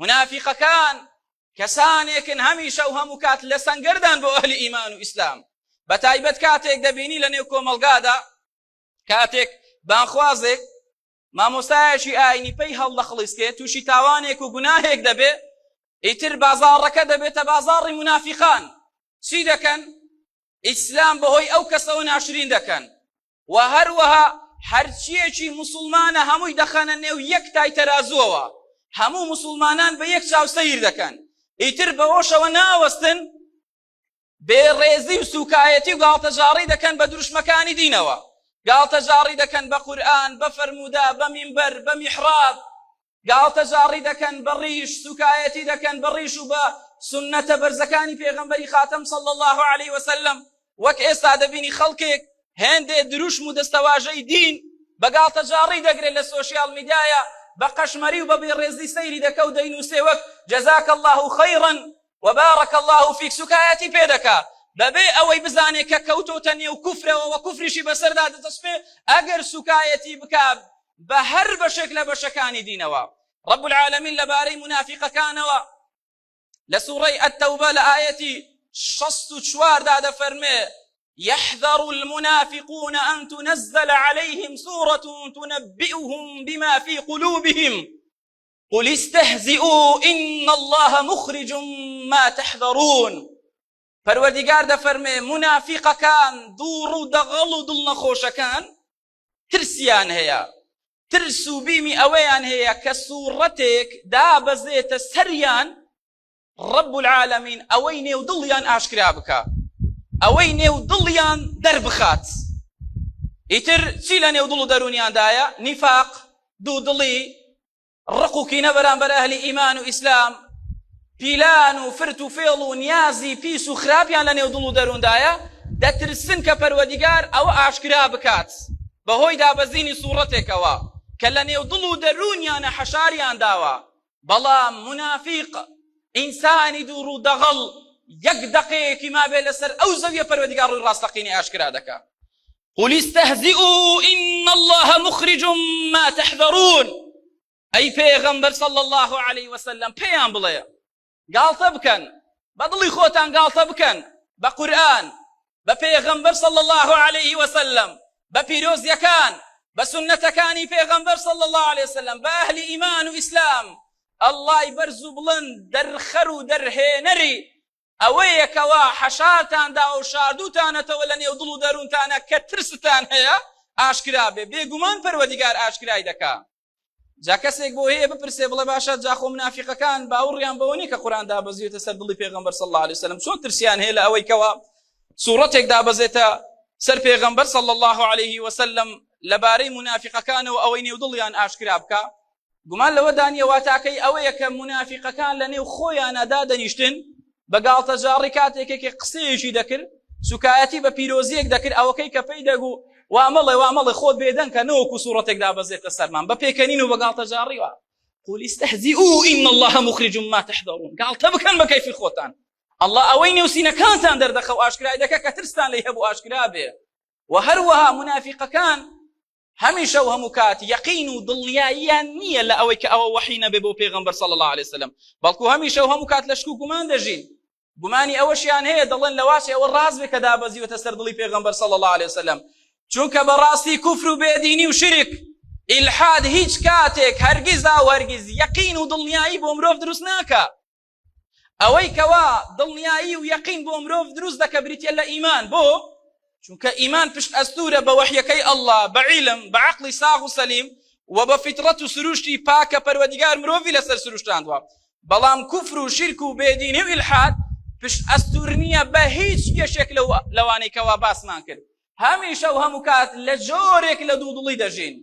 منافقەکان کەسانێکن هەمیشە و هەموو کات لە سەنگەردان بۆ ئەهلی ئیمان و ئیسلام. بەتایبەت کاتێک دەبینی لە نێو کۆمەڵگادا کاتێک بانخوازێک مامۆستایەکی ئاینی پێی هەڵ دەخڵیسکێت تووشی تاوانێک و گوناهێک دەبێ ئیتر بازاڕەکە دەبێتە بازاڕی منافقان. چی دەکەن؟ ئیسلام بەهۆی ئەو کەسەوە ناشرین دەکەن و هەروەها هەرچیەکی مسلمانە هەمووی دەخەنە نێو یەک تای تەرازووەوە، هەموو مسلمانان بە یەک چاو سەیر دەکەن. ئیتر بەوەشەوە ناوەستن بێڕێزی و سوکایەتی و گاڵتەجاڕی دەکەن بە دروشمەکانی دینەوە، گاڵتەجاڕی دەکەن بە قورئان، بە فەرمودا، بە مینبەر، بە میحراب، گاڵتەجاڕی دەکەن بە ڕیش، سوکایەتی دەکەن بە ڕیش و بە سنەتە بەرزەکانی پێغەمبەری خاتەم صلی الله عليه وسلم. وەک ئێستا دەبینی خەڵکێک هێندێ دروشم و دەستەواژەی دین بە گاڵتەجاڕی دەگرێت لە سۆشیال میدیایە، بە قەشمەری و بە بێڕێزی سەیری دەکە و دەینووسێ وەک جەزاک الله خەیڕا وبارك الله فيك، سوکایەتی پێ دەکا بەبێ ئەوەی بزانێت کە کەوتۆتە نێو کوفرەوە و کوفریشی بەسەردا دەدەچێت ئەگەر سوکایەتی بکات بە هەر بەشێک لە بەشەکانی دینەوە. رب العالمین لەبارەی منافقەکانەوە لە سوورەی التەوبە لە ئایەتی 64 دا دەفەرمێ يحذر المنافقون أن تنزل عليهم سورة تنبئهم بما في قلوبهم قل استهزئوا إن الله مخرج ما تحذرون. پەروەردیگار دەفەرمێ منافقەکان دووڕ و دەغەڵ و دڵنەخۆشەکان ترسیان هەیە، ترس و بیمی ئەوەیان هەیە کە سوورەتێک دابەزێتە سەریان رب العالمین ئەوەی نێو دڵیان ئاشکرا بکە، ئەوەی نێو دڵیان دەربخات. ئیتر چی لە نێو دڵ و دەرونیاندایە؟ نیفاق، دوودڵی، ڕق و کینە بەرامبەر ئەهلی ئیمان و ئیسلام، پیلان و فرت و فێڵ و نیازی پیس و خراپیان لە نێو دڵ و دەروندایە، دەترسن کە پەروەردیگار ئەوە ئاشکرا بکات بەهۆی دابەزینی سوورەتێکەوە کە لە نێو دڵ و دەرونیانە حەشاریان داوە. بەڵام منافق ئینسانی دووڕ و دەغەڵ یەک دەقەیەکی مابێ لەسەر ئەو زەویە پەروەردیگار ڕووی ڕاستەقینی ئاشکرا دەکات. قل استهزئوا إن الله مخرج ما تحذرون. ئەی پێغەمبەر صلی الله عليه وسلم پێیان بڵێ گاڵتە بکەن، بە دڵی خۆتان گاڵتە بکەن بە قورئان، بە پێغەمبەر صلی الله عليه وسلم، بە پیرۆزیەکان، بە سنەتەکانی پێغەمبەر صلی الله عليه وسلم، بە ئەهلی ئیمان و ئیسلام. ئەڵڵای بەرز و بڵند دەرخەر و دەرهێنەری ئەوەیە کەوا حەشارتاندا و شاردووتانەتەوە لە نێو دڵ و دەروونتانە کە ترستان هەیە ئاشکرا بێ. بێگومان پەروەردیگار ئاشکرای دەکا. جا کەسێک بۆ هەیە بپرسێ بڵێ باشە جاخۆ منافقەکان باوەڕیان بەوە نیە کە قورئان دابەزێتە سەر دڵی پێغەمبەر صلی الله عليه وسلم، چۆن ترسیان هەیە لە ئەوەی کەوا سوورەتێک دابەزێتە سەر پێغەمبەر صلی الله عليه وسلم لەبارەی منافقەکانەوە ئەوەی نێو دڵیان ئاشکرا بکە؟ گومان لەوە دانیە واتاکەی ئەوەیە کە منافقەکان لە نێو خۆیانە دادەنیشتن بە گاڵتەجاڕی کاتێکێکی قسەیەکی دەکرد، سوکایەتی بە پیرۆزیەک دەکرد، ئەوەکەی کە پێی دەگو وامەڵێ خۆت بێدەن کە نەوەکو سوورەتێک دابەزێتە سەرمان بە پێکەنین و بە گاڵتەجاڕیوە. قل استهزئوا إن الله مخرج ما تحذرون. گاڵتە بکەن بە کەیفی خۆتان، ئەڵڵا ئەوەی نێو سینەکانتان دەردەخە و ئاشکرای دەکە کە ترستان لێ هەبوو ئاشکرا بێ. و هەروەها منافقەکان هەمیشە و هەموو کات یەقین و دڵنیاییان نییە لە ئەوەی کە ئەوە وەحی نەبێ بۆ پێغەمبەر صلی الله عليه وسلم، بەڵکو هەمیشە و هەموو کات لە شک و گومان دەژین. گومانی ئەوەشیان هەیە دەڵێن لەواشی ئەوە ڕاست بێ کە دابەزیوەتە سەر دڵی پێغەمبەر صلی الله عليه وسلم، چونکە بەڕاستی کوفر و بێدینی و شرک ئیلحاد هیچ کاتێک هەرگیزا و هەرگیز یەقین و دڵنیایی بۆ مرۆڤ دروست ناکە. ئەوەی کەوا دڵنیایی و یەقین بۆ مرۆڤ دروست دەکە بریتە لە ئیمان. بۆ؟ چونکە ئیمان پشت ئەستورە بە وەحیەکەی ئەڵڵا، بە عیلم، بە عەقڵی ساغ و سەلیم و بە فیترەت و سروشتی پاکە پەروەردیگار مرۆڤی لەسەر سروشتاندووە. بەڵام کوفر و شرک و بێدینی و ئیلحاد پشت ئەستور نییە بە هیچ یەشێک لەوانەی کەوا باسمان کرد. هەمیشە و هەموو کات لە جۆرێک لە دوودڵی دەژین.